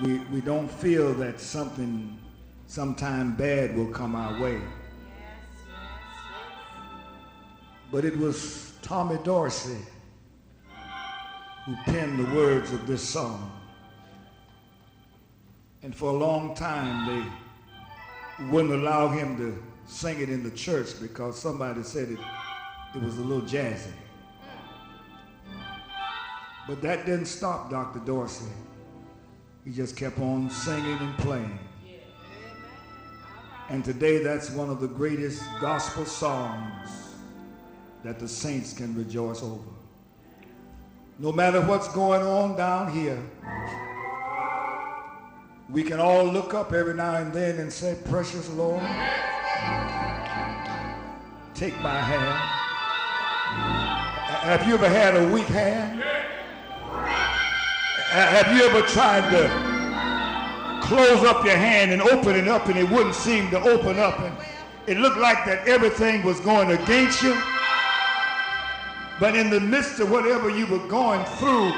we don't feel that sometime bad will come our way. But it was Tommy Dorsey who penned the words of this song. And for a long time, they wouldn't allow him to sing it in the church because somebody said it was a little jazzy. But that didn't stop Dr. Dorsey. He just kept on singing and playing. And today, that's one of the greatest gospel songs that the saints can rejoice over. No matter what's going on down here, we can all look up every now and then and say, "Precious Lord, take my hand." Have you ever had a weak hand? Have you ever tried to close up your hand and open it up and it wouldn't seem to open up, and it looked like that everything was going against you? But in the midst of whatever you were going through,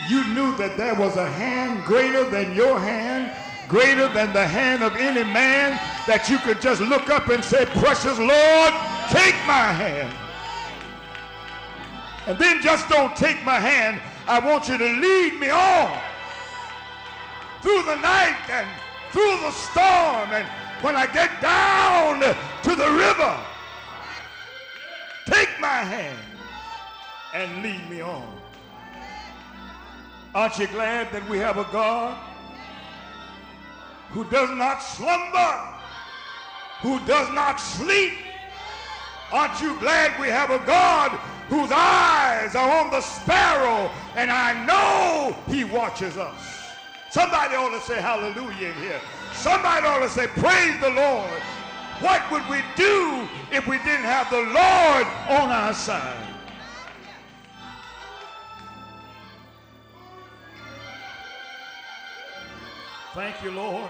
you knew that there was a hand greater than your hand, greater than the hand of any man, that you could just look up and say, "Precious Lord, take my hand." And then just don't take my hand. I want you to lead me on through the night and through the storm. And when I get down to the river, take my hand and lead me on. Aren't you glad that we have a God who does not slumber, who does not sleep? Aren't you glad we have a God whose eyes are on the sparrow, and I know he watches us? Somebody ought to say hallelujah in here. Somebody ought to say, "Praise the Lord." What would we do if we didn't have the Lord on our side? Thank you, Lord.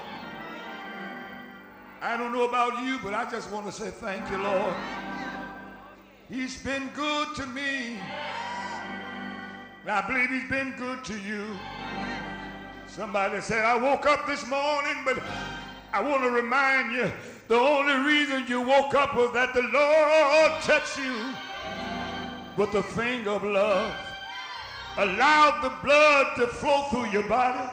I don't know about you, but I just want to say thank you, Lord. He's been good to me. And I believe he's been good to you. Somebody said, "I woke up this morning," but I want to remind you, the only reason you woke up was that the Lord touched you with the finger of love, allowed the blood to flow through your body,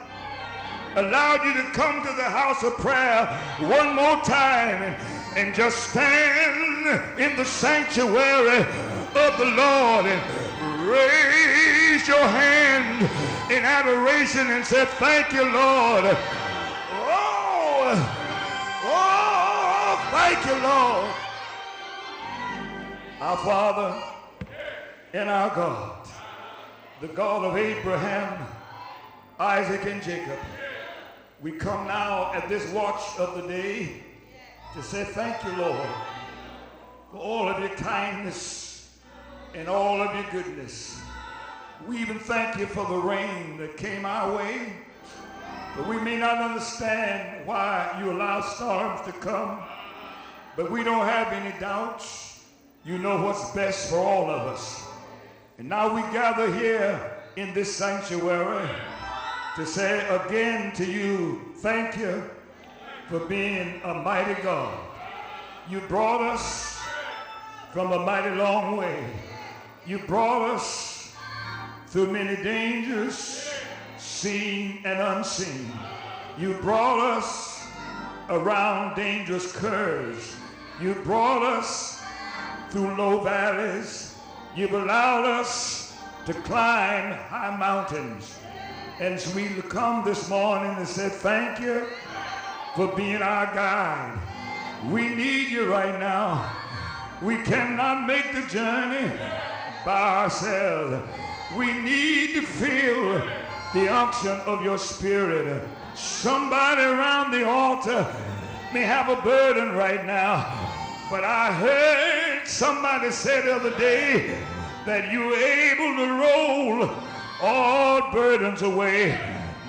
allowed you to come to the house of prayer one more time and just stand in the sanctuary of the Lord and raise your hand in adoration and say, "Thank you, Lord." Oh, thank you, Lord. Our Father and our God, the God of Abraham, Isaac, and Jacob, we come now at this watch of the day to say thank you, Lord, for all of your kindness and all of your goodness. We even thank you for the rain that came our way, but we may not understand why you allow storms to come, but we don't have any doubts. You know what's best for all of us. And now we gather here in this sanctuary to say again to you, thank you for being a mighty God. You brought us from a mighty long way. You brought us through many dangers, seen and unseen. You brought us around dangerous curves. You brought us through low valleys. You've allowed us to climb high mountains. And so we come this morning and say thank you for being our guide. We need you right now. We cannot make the journey by ourselves. We need to feel the unction of your spirit. Somebody around the altar may have a burden right now, but I heard somebody say the other day that you were able to roll all burdens away.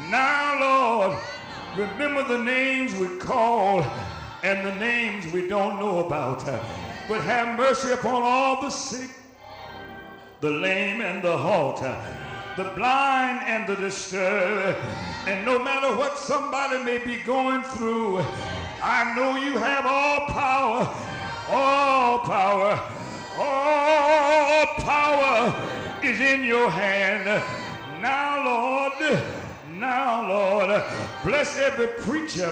Now, Lord, remember the names we call and the names we don't know about. But have mercy upon all the sick, the lame and the halt, the blind and the disturbed, And no matter what somebody may be going through, I know you have all power, all power, all power is in your hand. Now, Lord, bless every preacher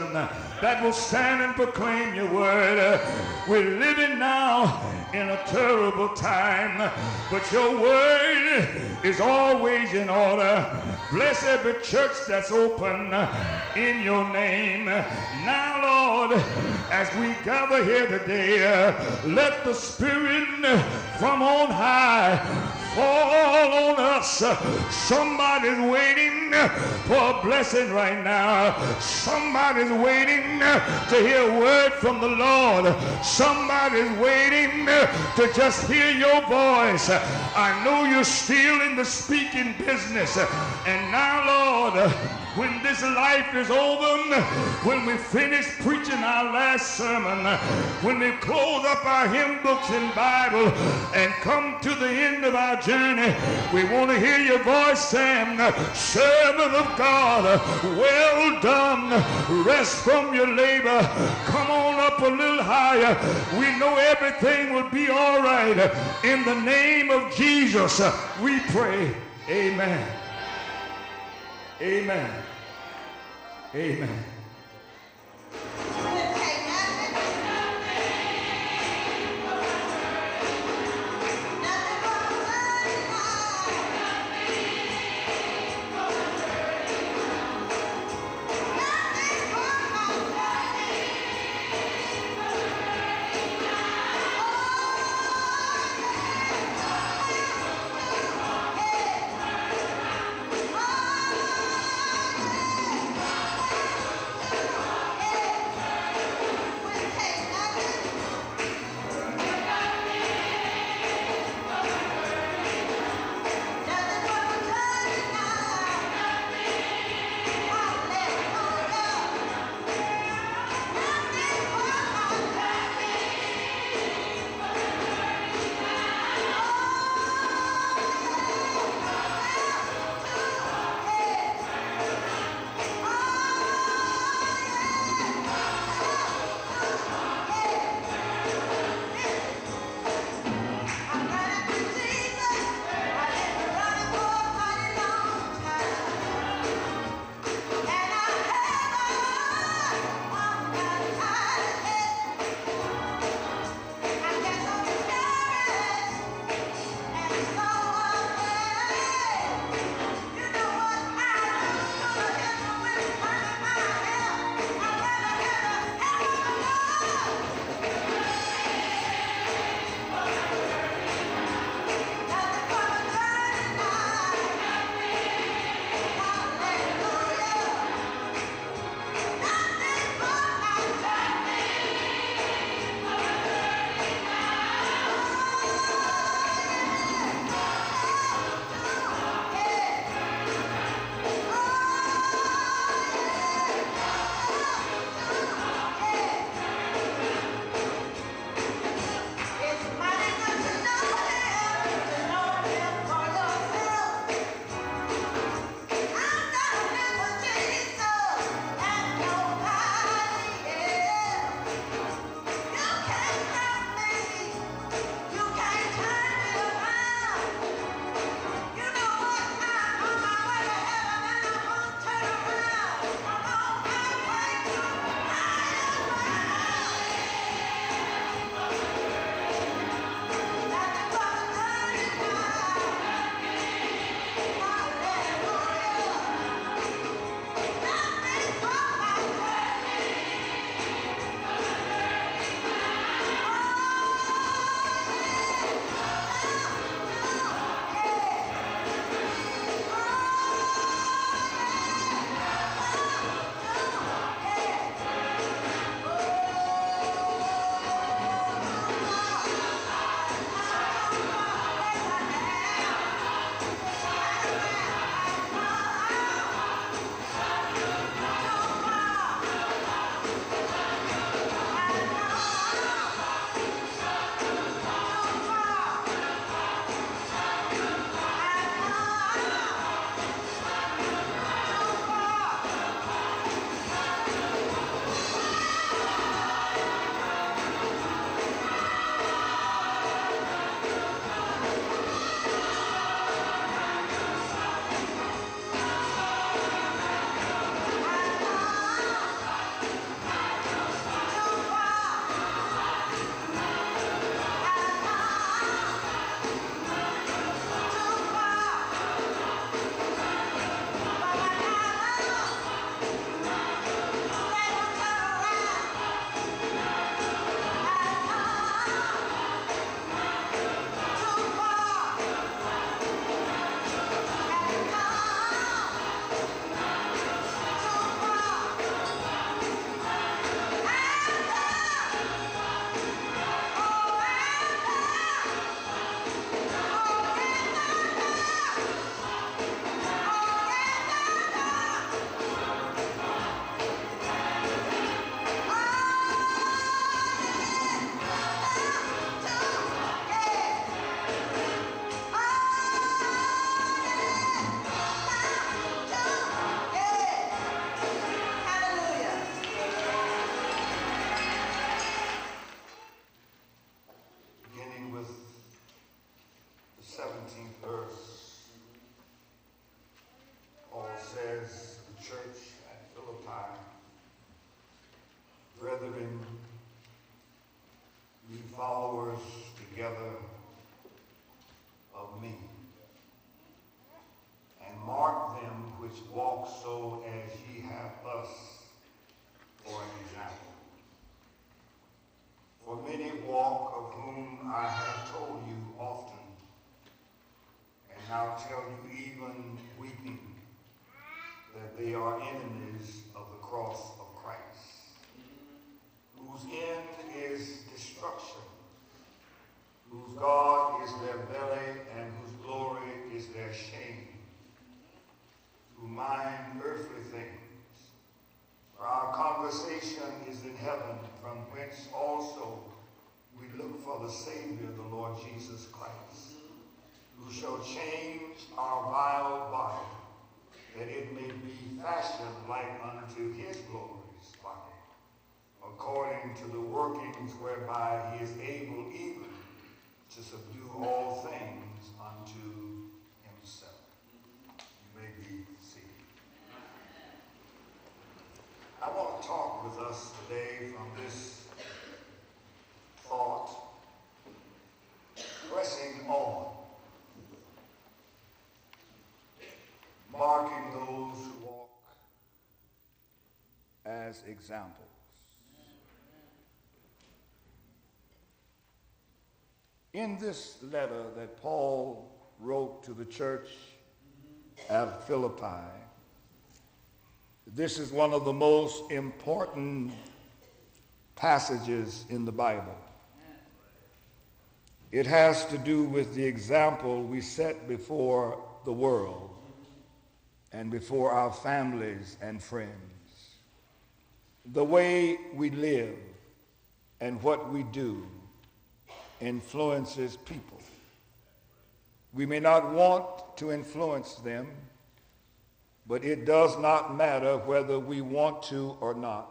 that will stand and proclaim your word. We're living now in a terrible time, but your word is always in order. Bless every church that's open in your name. Now, Lord, as we gather here today, let the Spirit from on high fall on us. Somebody's waiting for a blessing right now. Somebody's waiting to hear a word from the Lord. Somebody's waiting to just hear your voice. I know you're still in the speaking business. And now, Lord, when this life is over, when we finish preaching our last sermon, when we close up our hymn books and Bible and come to the end of our journey, we want to hear your voice saying, servant of God, well done. Rest from your labor. Come on up a little higher. We know everything will be all right. In the name of Jesus, we pray. Amen. Amen. Amen. brethren, ye followers together of me, and mark them which walk so as ye have us for an example. For many walk, of whom I have told you often, and now tell you even weeping, that they are enemies of the cross of Christ, whose end is destruction, whose God is their belly, and whose glory is their shame, who mind earthly things. For our conversation is in heaven, from whence also we look for the Savior, the Lord Jesus Christ, who shall change our vile body, that it may be fashioned like unto his glorious body, according to the workings whereby he is able even to subdue all things unto himself. You may be seated. I want to talk with us today from this thought, pressing on, marking those who walk as examples. In this letter that Paul wrote to the church at Philippi, this is one of the most important passages in the Bible. It has to do with the example we set before the world and before our families and friends. The way we live and what we do influences people. We may not want to influence them, but it does not matter whether we want to or not.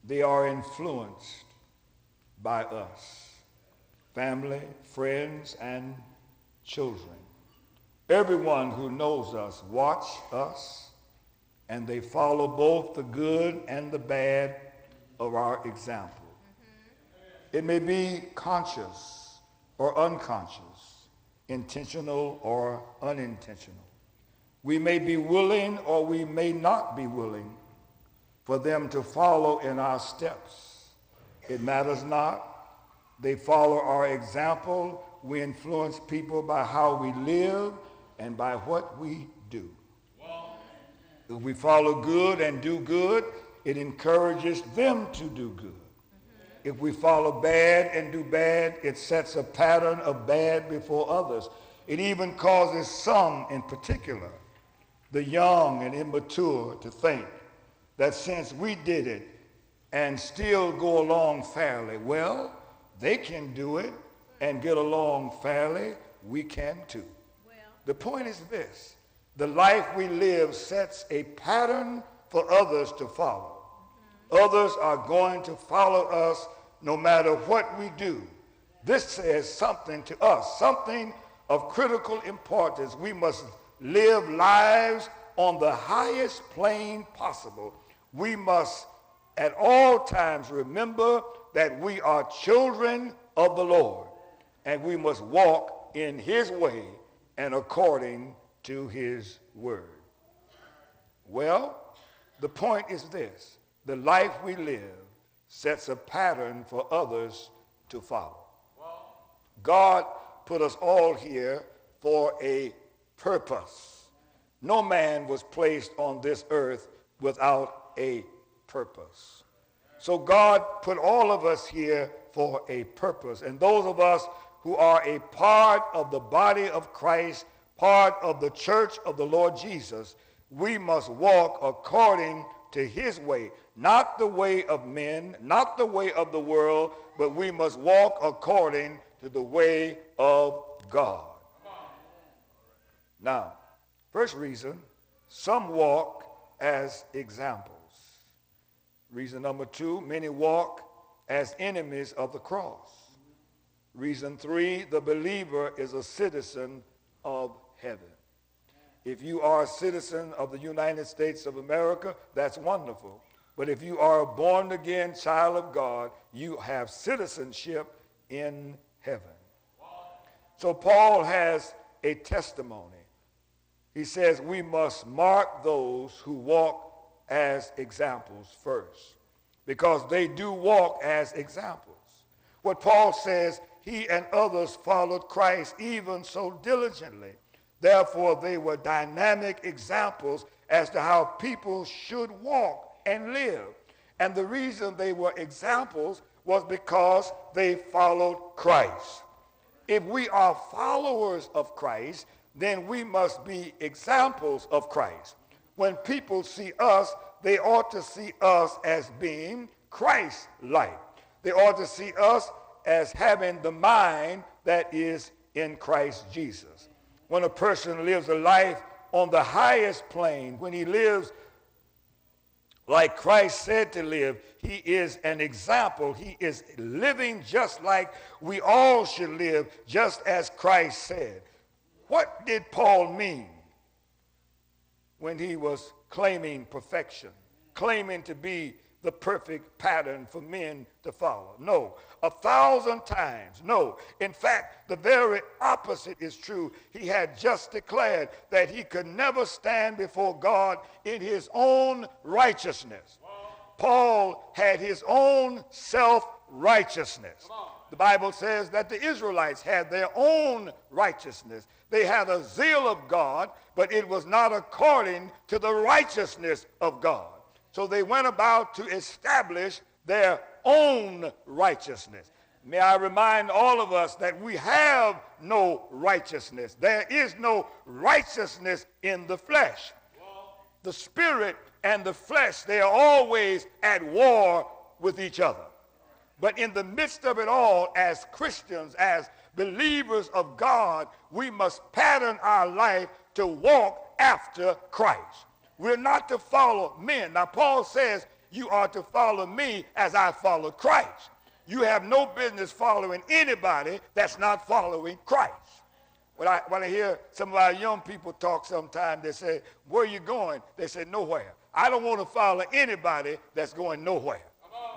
They are influenced by us, family, friends, and children. Everyone who knows us watch us, and they follow both the good and the bad of our example. It may be conscious or unconscious, intentional or unintentional. We may be willing or we may not be willing for them to follow in our steps. It matters not. They follow our example. We influence people by how we live and by what we do. If we follow good and do good, it encourages them to do good. If we follow bad and do bad, it sets a pattern of bad before others. It even causes some, in particular, the young and immature, to think that since we did it and still go along fairly, well, they can do it and get along fairly, we can too. The point is this: the life we live sets a pattern for others to follow. Others are going to follow us no matter what we do. This says something to us, something of critical importance. We must live lives on the highest plane possible. We must at all times remember that we are children of the Lord, and we must walk in his way and according to his word. Well, the point is this: the life we live sets a pattern for others to follow. God put us all here for a purpose. No man was placed on this earth without a purpose. So God put all of us here for a purpose. And those of us who are a part of the body of Christ, part of the church of the Lord Jesus, we must walk according to his way, not the way of men, not the way of the world, but we must walk according to the way of God. Now, first reason, some walk as examples. Reason number two, many walk as enemies of the cross. Reason three, the believer is a citizen of heaven. If you are a citizen of the United States of America, that's wonderful. But if you are a born-again child of God, you have citizenship in heaven. So Paul has a testimony. He says we must mark those who walk as examples first, because they do walk as examples. What Paul says, he and others followed Christ even so diligently. Therefore, they were dynamic examples as to how people should walk and live. And the reason they were examples was because they followed Christ. If we are followers of Christ, then we must be examples of Christ. When people see us, they ought to see us as being Christ-like. They ought to see us as having the mind that is in Christ Jesus. When a person lives a life on the highest plane, when he lives like Christ said to live, he is an example. He is living just like we all should live, just as Christ said. What did Paul mean when he was claiming perfection, claiming to be the perfect pattern for men to follow? No, 1,000 times, no. In fact, the very opposite is true. He had just declared that he could never stand before God in his own righteousness. Paul had his own self-righteousness. The Bible says that the Israelites had their own righteousness. They had a zeal of God, but it was not according to the righteousness of God. So they went about to establish their own righteousness. May I remind all of us that we have no righteousness. There is no righteousness in the flesh. The spirit and the flesh, they are always at war with each other. But in the midst of it all, as Christians, as believers of God, we must pattern our life to walk after Christ. We're not to follow men. Now, Paul says, you are to follow me as I followed Christ. You have no business following anybody that's not following Christ. When I hear some of our young people talk sometimes, they say, where are you going? They say, nowhere. I don't want to follow anybody that's going nowhere.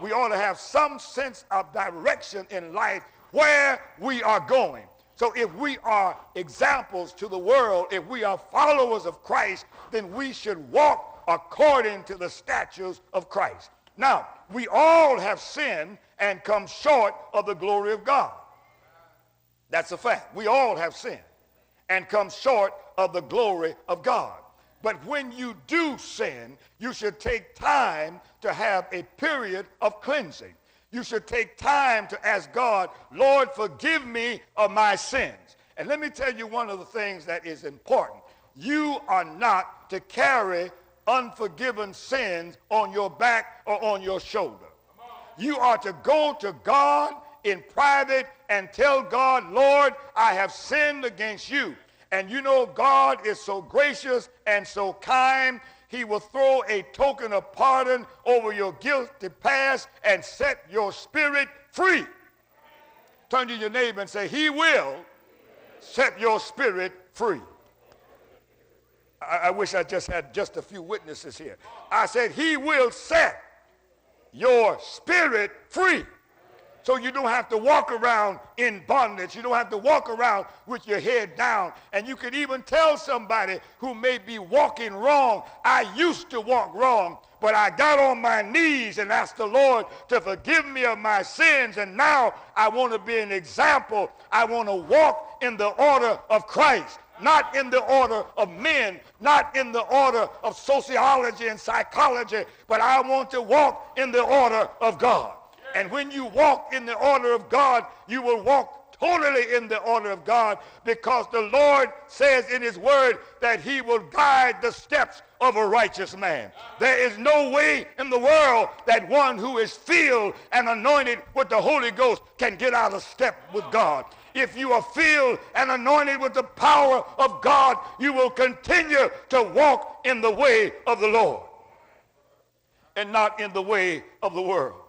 We ought to have some sense of direction in life where we are going. So if we are examples to the world, if we are followers of Christ, then we should walk according to the statutes of Christ. Now, we all have sinned and come short of the glory of God. That's a fact. We all have sinned and come short of the glory of God. But when you do sin, you should take time to have a period of cleansing. You should take time to ask God, Lord, forgive me of my sins. And let me tell you one of the things that is important. You are not to carry unforgiven sins on your back or on your shoulder. You are to go to God in private and tell God, Lord, I have sinned against you. And you know, God is so gracious and so kind, he will throw a token of pardon over your guilty past and set your spirit free. Turn to your neighbor and say, he will set your spirit free. I wish I just had just a few witnesses here. I said, he will set your spirit free. So you don't have to walk around in bondage. You don't have to walk around with your head down. And you can even tell somebody who may be walking wrong, I used to walk wrong, but I got on my knees and asked the Lord to forgive me of my sins. And now I want to be an example. I want to walk in the order of Christ. Not in the order of men, not in the order of sociology and psychology, but I want to walk in the order of God. And when you walk in the order of God, you will walk totally in the order of God, because the Lord says in his word that he will guide the steps of a righteous man. There is no way in the world that one who is filled and anointed with the Holy Ghost can get out of step with God. If you are filled and anointed with the power of God, you will continue to walk in the way of the Lord and not in the way of the world.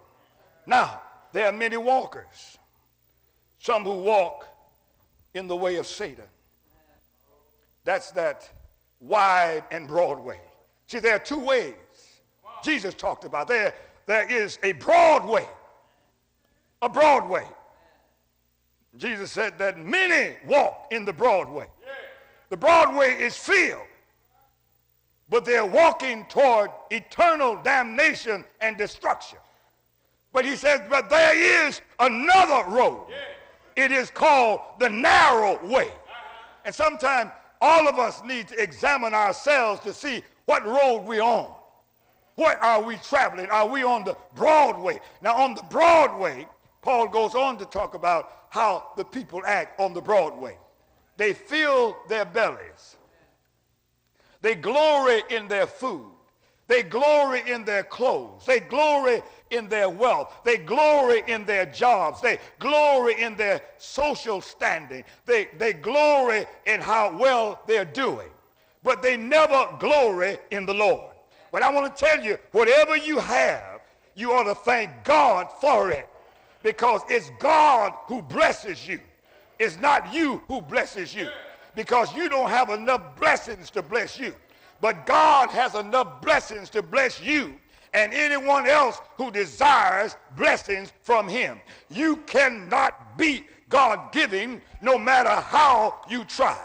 Now, there are many walkers. Some who walk in the way of Satan. That's that wide and broad way. See, there are two ways. Jesus talked about. There is a broad way. A broad way. Jesus said that many walk in the broad way. The broad way is filled, but they're walking toward eternal damnation and destruction. But he says, but there is another road. It is called the narrow way. And sometimes all of us need to examine ourselves to see what road we're on. What are we traveling? Are we on the broad way? Now, on the broad way, Paul goes on to talk about how the people act on the broad way. They fill their bellies. They glory in their food. They glory in their clothes. They glory in their wealth. They glory in their jobs. They glory in their social standing. They glory in how well they're doing. But they never glory in the Lord. But I want to tell you, whatever you have, you ought to thank God for it. Because it's God who blesses you. It's not you who blesses you. Because you don't have enough blessings to bless you. But God has enough blessings to bless you and anyone else who desires blessings from him. You cannot beat God-giving no matter how you try.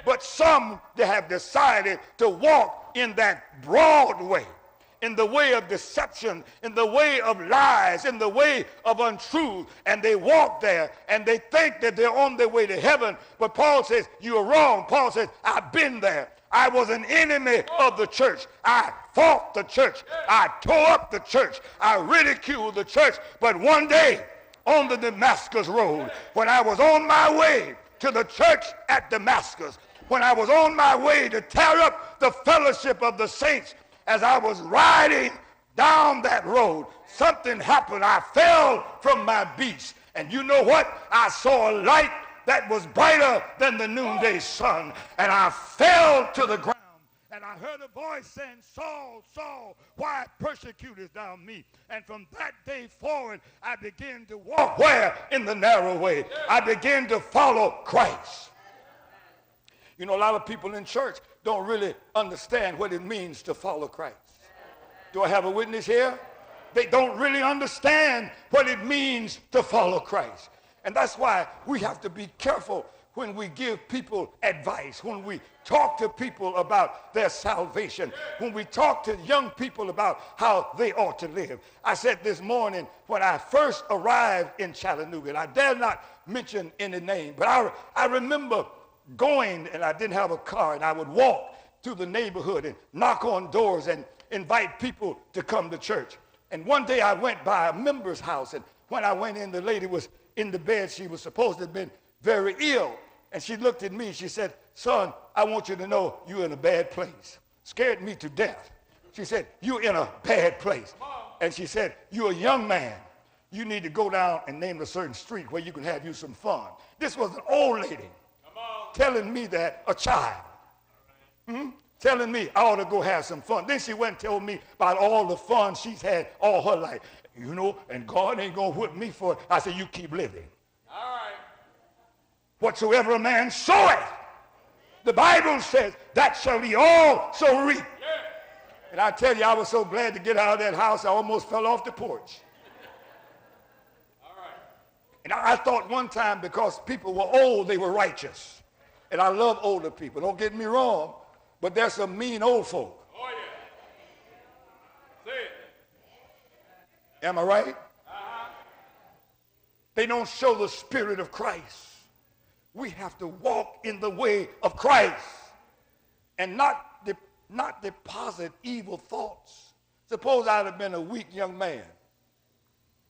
But some, they have decided to walk in that broad way, in the way of deception, in the way of lies, in the way of untruth, and they walk there and they think that they're on their way to heaven. But Paul says, you're wrong. Paul says, I've been there. I was an enemy of the church. I fought the church. I tore up the church. I ridiculed the church. But one day on the Damascus road, when I was on my way to the church at Damascus, when I was on my way to tear up the fellowship of the saints, as I was riding down that road, something happened. I fell from my beast. And you know what? I saw a light that was brighter than the noonday sun. And I fell to the ground. And I heard a voice saying, Saul, Saul, why persecutest thou me? And from that day forward, I began to walk where? In the narrow way. I began to follow Christ. You know, a lot of people in church don't really understand what it means to follow Christ. Do I have a witness here? They don't really understand what it means to follow Christ. And that's why we have to be careful when we give people advice, when we talk to people about their salvation, when we talk to young people about how they ought to live. I said this morning when I first arrived in Chattanooga, and I dare not mention any name, but I remember going, and I didn't have a car, and I would walk through the neighborhood and knock on doors and invite people to come to church. And one day I went by a member's house, and when I went in, the lady was in the bed. She was supposed to have been very ill. And she looked at me. She said, son, I want you to know you're in a bad place. Scared me to death. She said, you're in a bad place. And she said, you're a young man. You need to go down and name a certain street where you can have you some fun. This was an old lady telling me that, a child. Telling me I ought to go have some fun. Then she went and told me about all the fun she's had all her life. You know, and God ain't going to whip me for it. I said, you keep living. All right. Whatsoever a man soweth, the Bible says, that shall he also reap. Yeah. And I tell you, I was so glad to get out of that house, I almost fell off the porch. All right. And I thought one time because people were old, they were righteous. And I love older people. Don't get me wrong. But there's some mean old folk. Oh, yeah. Say it. Am I right? Uh-huh. They don't show the spirit of Christ. We have to walk in the way of Christ and not deposit evil thoughts. Suppose I'd have been a weak young man.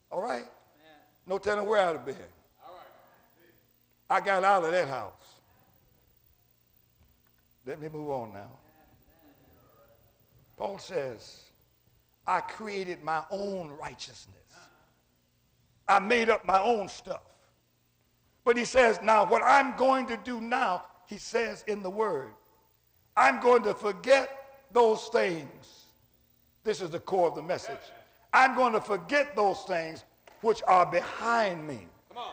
All right? No telling where I'd have been. All right. I got out of that house. Let me move on now. Paul says, I created my own righteousness. I made up my own stuff. But he says, now what I'm going to do now, he says in the word, I'm going to forget those things. This is the core of the message. I'm going to forget those things which are behind me. Come on.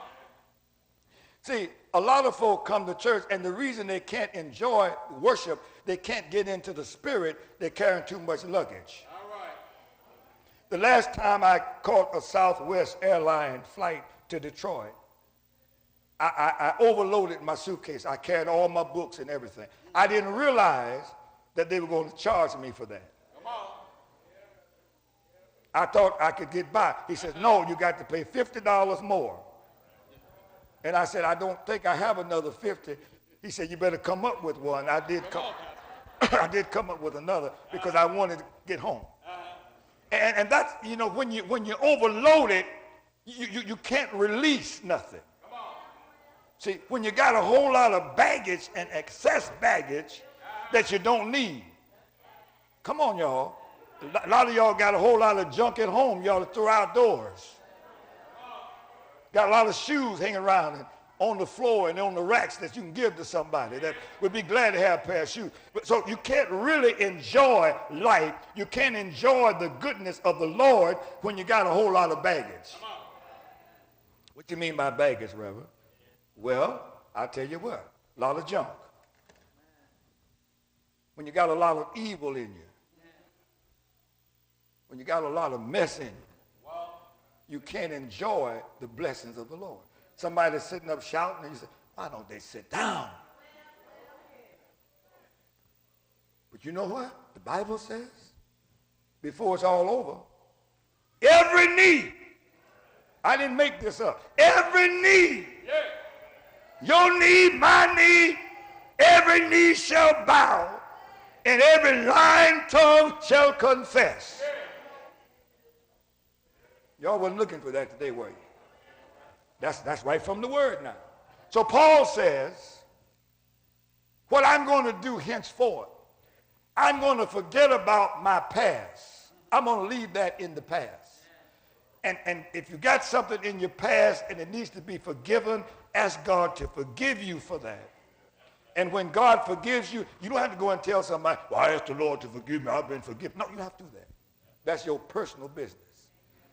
See, a lot of folk come to church, and the reason they can't enjoy worship, they can't get into the spirit, they're carrying too much luggage. All right. The last time I caught a Southwest airline flight to Detroit, I overloaded my suitcase. I carried all my books and everything. I didn't realize that they were going to charge me for that. I thought I could get by. He said, no, you got to pay $50 more. And I said, I don't think I have another 50. He said, you better come up with one. I did come up with another because I wanted to get home. And that's, you know, when you overload it, you can't release nothing. See, when you got a whole lot of baggage and excess baggage that you don't need. Come on, y'all. A lot of y'all got a whole lot of junk at home y'all throw outdoors. Got a lot of shoes hanging around and on the floor and on the racks that you can give to somebody that would be glad to have a pair of shoes. So you can't really enjoy life. You can't enjoy the goodness of the Lord when you got a whole lot of baggage. What do you mean by baggage, Reverend? Well, I'll tell you what, a lot of junk. When you got a lot of evil in you, when you got a lot of mess in you, you can't enjoy the blessings of the Lord. Somebody's sitting up shouting and you say, why don't they sit down? But you know what? The Bible says, before it's all over, every knee, I didn't make this up, every knee, your knee, my knee, every knee shall bow, and every lying tongue shall confess. Y'all wasn't looking for that today, were you? That's right from the word now. So Paul says, what I'm going to do henceforth, I'm going to forget about my past. I'm going to leave that in the past. And if you got something in your past and it needs to be forgiven, ask God to forgive you for that. And when God forgives you, you don't have to go and tell somebody, well, I asked the Lord to forgive me. I've been forgiven. No, you don't have to do that. That's your personal business.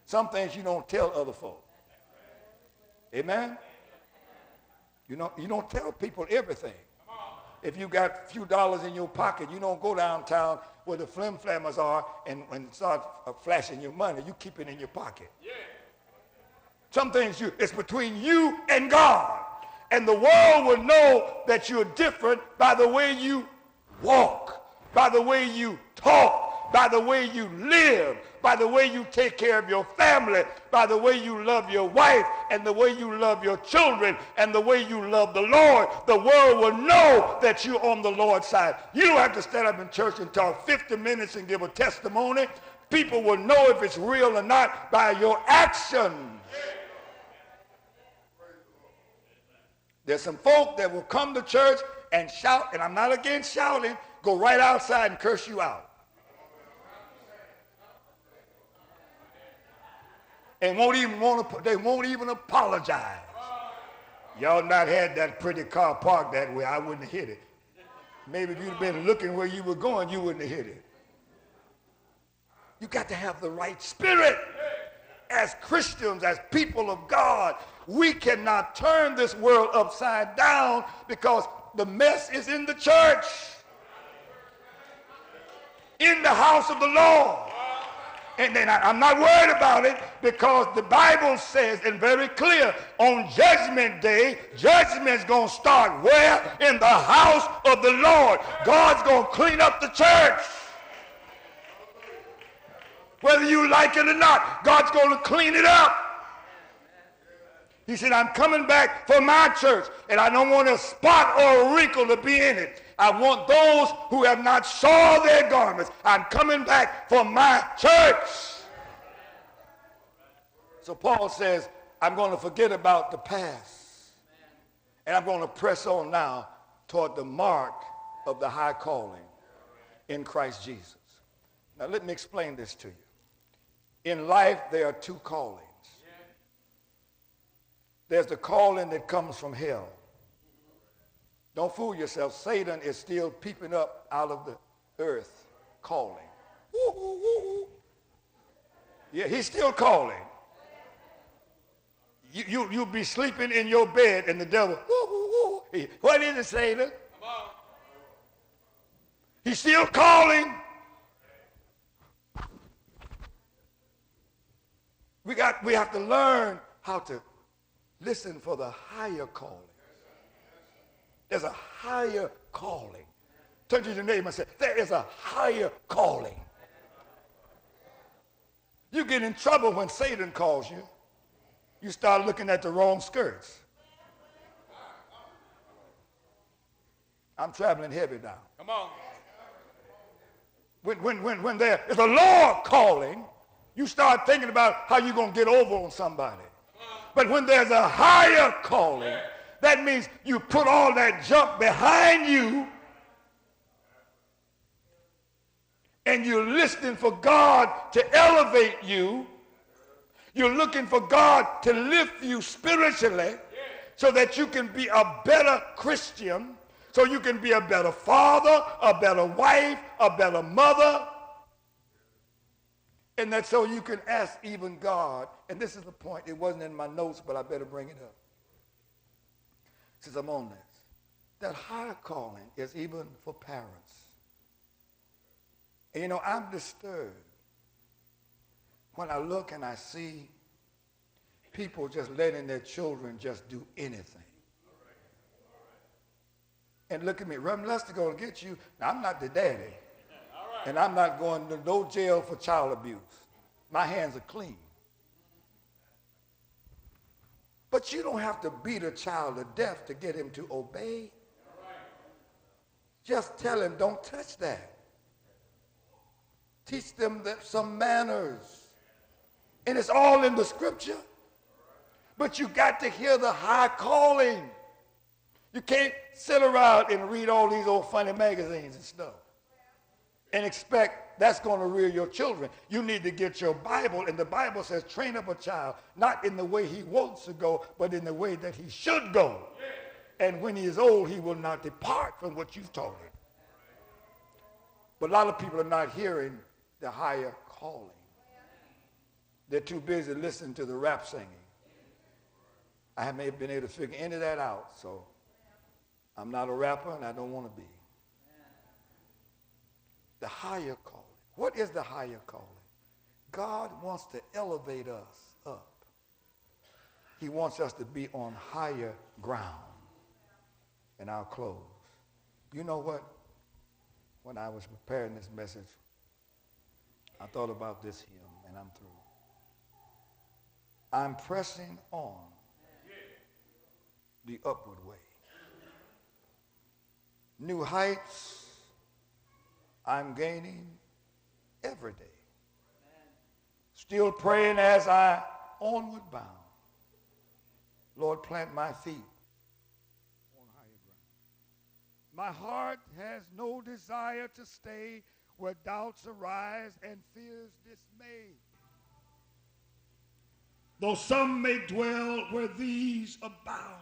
Some things you don't tell other folk. Amen? You don't tell people everything. If you got a few dollars in your pocket, you don't go downtown where the flim-flammers are and start flashing your money. You keep it in your pocket. Some things it's between you and God. And the world will know that you're different by the way you walk, by the way you talk, by the way you live, by the way you take care of your family, by the way you love your wife, and the way you love your children, and the way you love the Lord. The world will know that you're on the Lord's side. You don't have to stand up in church and talk 50 minutes and give a testimony. People will know if it's real or not by your actions. There's some folk that will come to church and shout, and I'm not against shouting, go right outside and curse you out. And they won't even apologize. Y'all not had that pretty car parked that way, I wouldn't have hit it. Maybe if you'd been looking where you were going, you wouldn't have hit it. You got to have the right spirit. As Christians, as people of God, we cannot turn this world upside down because the mess is in the church, in the house of the Lord. And then I'm not worried about it because the Bible says, and very clear, on Judgment Day, judgment's going to start where? In the house of the Lord. God's going to clean up the church. Whether you like it or not, God's going to clean it up. He said, I'm coming back for my church, and I don't want a spot or a wrinkle to be in it. I want those who have not soiled their garments. I'm coming back for my church. So Paul says, I'm going to forget about the past, and I'm going to press on now toward the mark of the high calling in Christ Jesus. Now let me explain this to you. In life, there are two callings. There's the calling that comes from hell. Don't fool yourself. Satan is still peeping up out of the earth calling. Woo, woo, woo, woo. Yeah, he's still calling. You'll be sleeping in your bed and the devil, woo, woo, woo. What is it, Satan? He's still calling. We have to learn how to listen for the higher calling. There's a higher calling. Turn to your neighbor and say, there is a higher calling. You get in trouble when Satan calls you. You start looking at the wrong skirts. I'm traveling heavy now. Come on. When there is a Lord calling, you start thinking about how you're going to get over on somebody. But when there's a higher calling, that means you put all that junk behind you and you're listening for God to elevate you. You're looking for God to lift you spiritually so that you can be a better Christian, so you can be a better father, a better wife, a better mother. And that so you can ask even God, and this is the point, it wasn't in my notes, but I better bring it up since I'm on this. That higher calling is even for parents. And you know, I'm disturbed when I look and I see people just letting their children just do anything. And look at me, Reverend Lester going to get you. Now, I'm not the daddy. And I'm not going to no jail for child abuse. My hands are clean. But you don't have to beat a child to death to get him to obey. Just tell him, don't touch that. Teach them some manners. And it's all in the scripture. But you got to hear the high calling. You can't sit around and read all these old funny magazines and stuff and expect that's going to rear your children. You need to get your Bible, and the Bible says train up a child not in the way he wants to go, but in the way that he should go. And when he is old, he will not depart from what you've taught him. But a lot of people are not hearing the higher calling. They're too busy listening to the rap singing. I haven't been able to figure any of that out, so I'm not a rapper and I don't want to be. The higher calling. What is the higher calling? God wants to elevate us up. He wants us to be on higher ground. And I'll close. You know what? When I was preparing this message, I thought about this hymn, and I'm through. I'm pressing on the upward way. New heights I'm gaining every day. Still praying as I onward bound. Lord, plant my feet on higher ground. My heart has no desire to stay where doubts arise and fears dismay. Though some may dwell where these abound,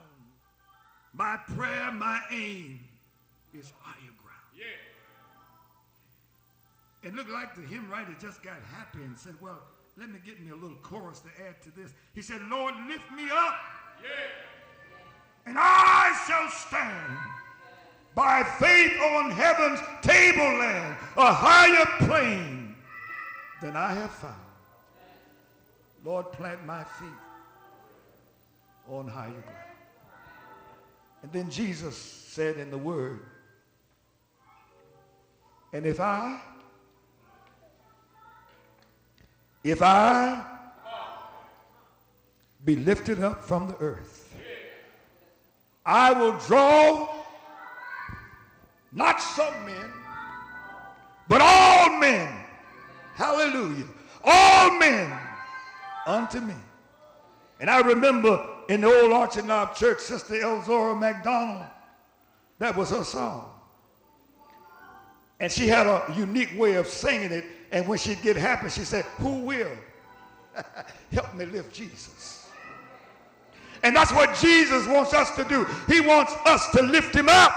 my prayer, my aim is higher ground. Yeah. It looked like the hymn writer just got happy and said, well, let me get me a little chorus to add to this. He said, Lord, lift me up, and I shall stand by faith on heaven's tableland, a higher plane than I have found. Lord, plant my feet on higher ground. And then Jesus said in the word, and if I be lifted up from the earth, I will draw not some men, but all men, hallelujah, all men unto me. And I remember in the old Archinob church, Sister Elzora McDonald, that was her song. And she had a unique way of singing it, and when she'd get happy, she said, who will help me lift Jesus? And that's what Jesus wants us to do. He wants us to lift him up.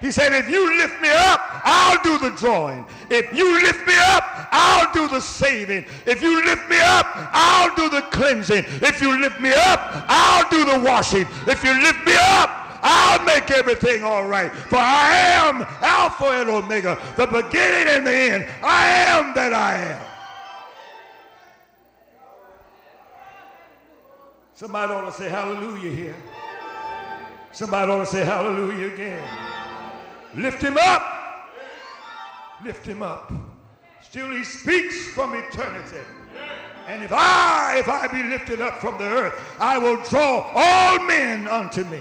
He said, if you lift me up, I'll do the drawing. If you lift me up, I'll do the saving. If you lift me up, I'll do the cleansing. If you lift me up, I'll do the washing. If you lift me up, I'll make everything all right. For I am Alpha and Omega, the beginning and the end. I am that I am. Somebody ought to say hallelujah here. Somebody ought to say hallelujah again. Lift him up. Lift him up. Still he speaks from eternity. And if I be lifted up from the earth, I will draw all men unto me.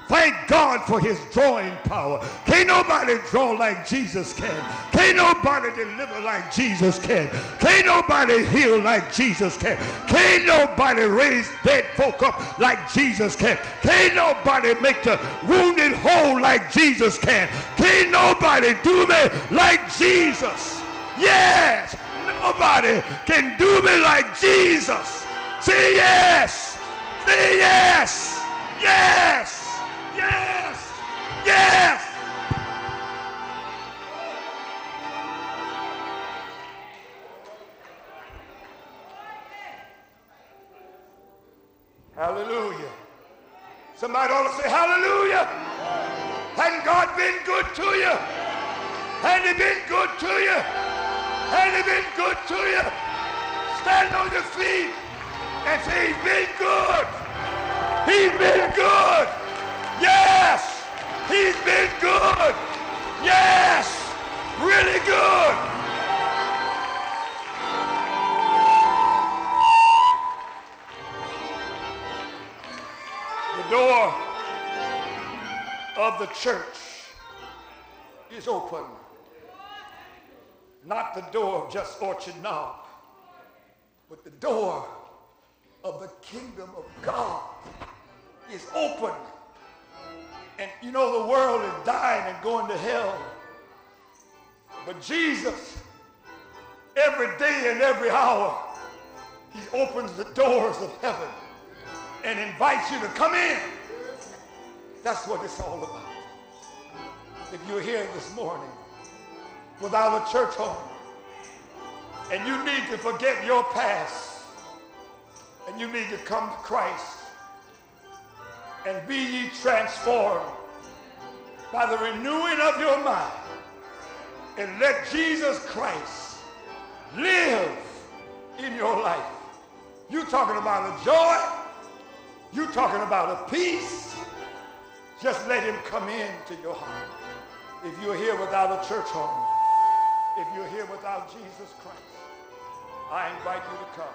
Thank God for his drawing power. Can't nobody draw like Jesus can. Can't nobody deliver like Jesus can. Can't nobody heal like Jesus can. Can't nobody raise dead folk up like Jesus can. Can't nobody make the wounded whole like Jesus can. Can't nobody do me like Jesus. Yes, nobody can do me like Jesus. Say yes. Say yes. Yes. Yes! Yes! Hallelujah. Somebody ought to say hallelujah. Hasn't God been good to you? Hasn't he been good to you? Hasn't he been good to you? Stand on your feet and say he's been good. He's been good. Yes, he's been good. Yes, really good. The door of the church is open. Not the door of just Orchard Knob, but the door of the kingdom of God is open. And you know the world is dying and going to hell. But Jesus, every day and every hour, he opens the doors of heaven and invites you to come in. That's what it's all about. If you're here this morning without a church home and you need to forget your past and you need to come to Christ, and be ye transformed by the renewing of your mind, and let Jesus Christ live in your life. You talking about a joy, you talking about a peace, just let him come into your heart. If you're here without a church home, if you're here without Jesus Christ, I invite you to come.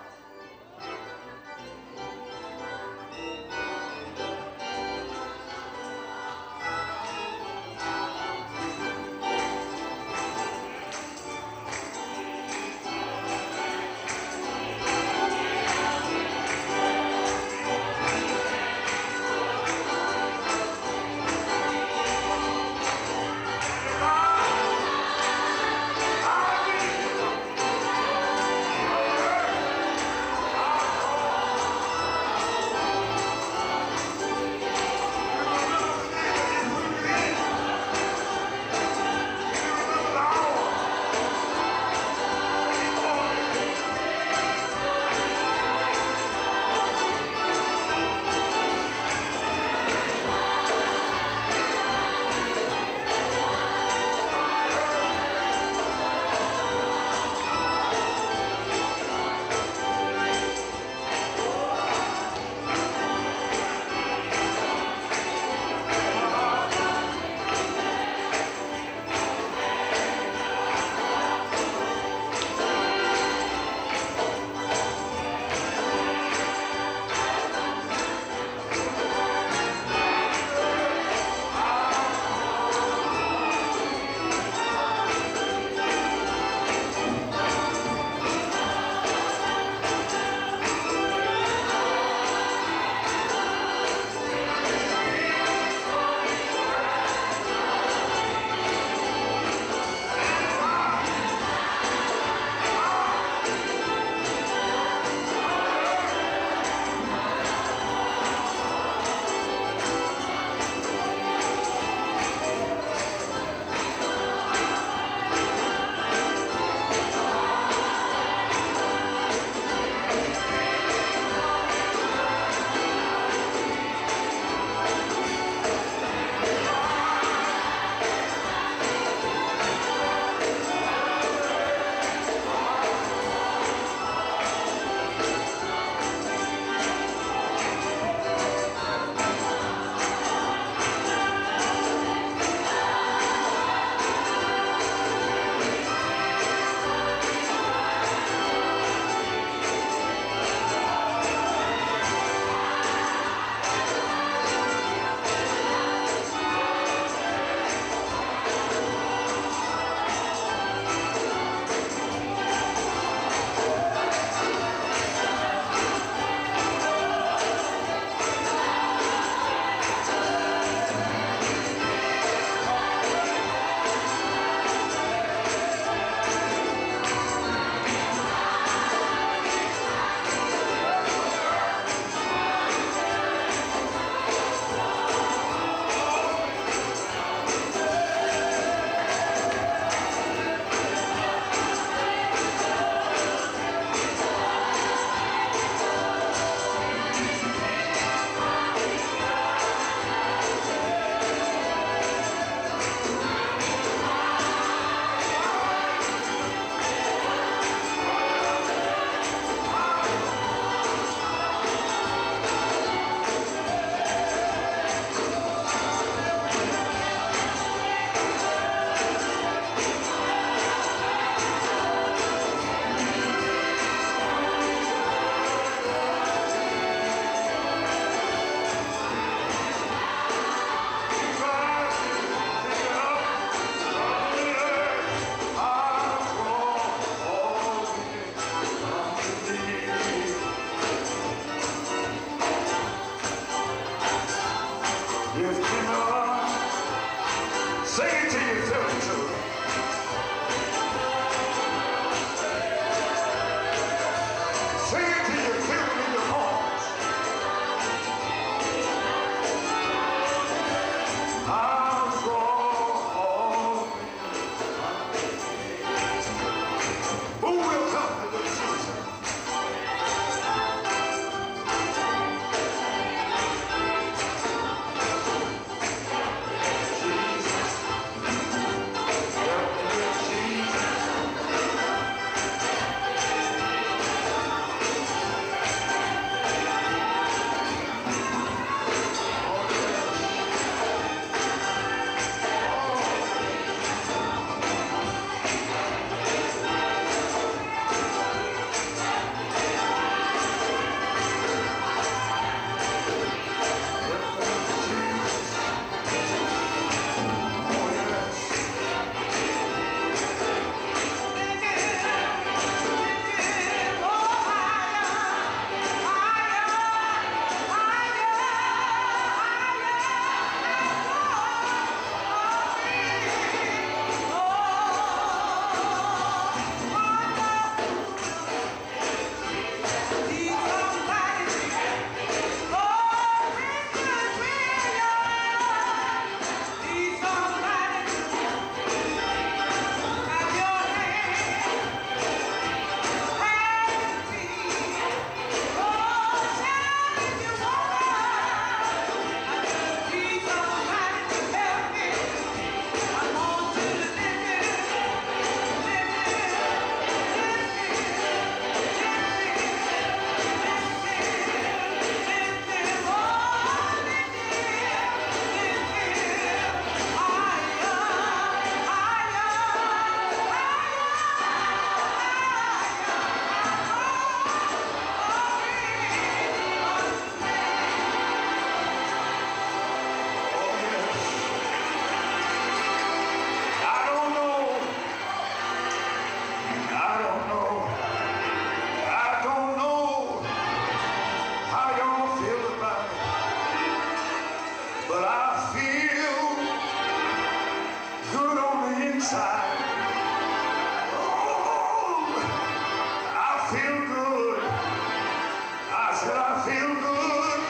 said, I feel good.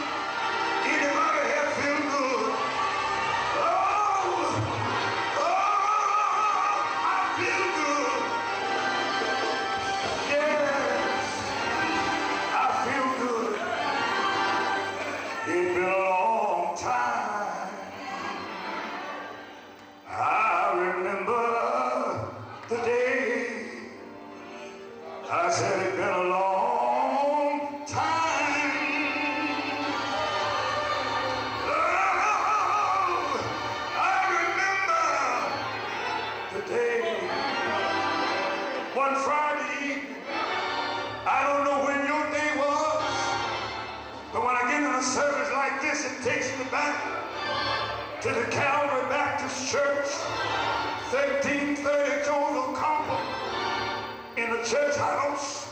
Anybody here feel good? Oh, I feel good. Yes, I feel good. It's been a long time. I remember the day. I said it's been a long time. Oh, I remember the day. One Friday evening, I don't know when your day was, but when I get in a service like this, it takes me back to the Calvary Baptist Church, 1330 Joseph Compton, in the church house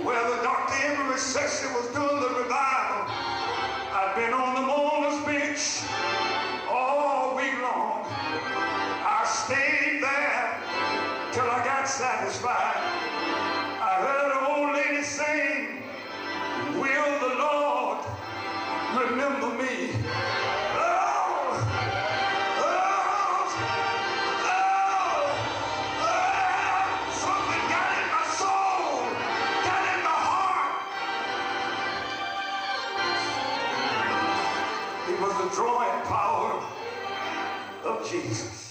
where the Dr. Emery session was doing the revival. I've been on the mourner's bench all week long. I stayed there till I got satisfied. I heard an old lady sing, will the Lord remember me? Something got in my soul, got in my heart. It was the drawing power of Jesus.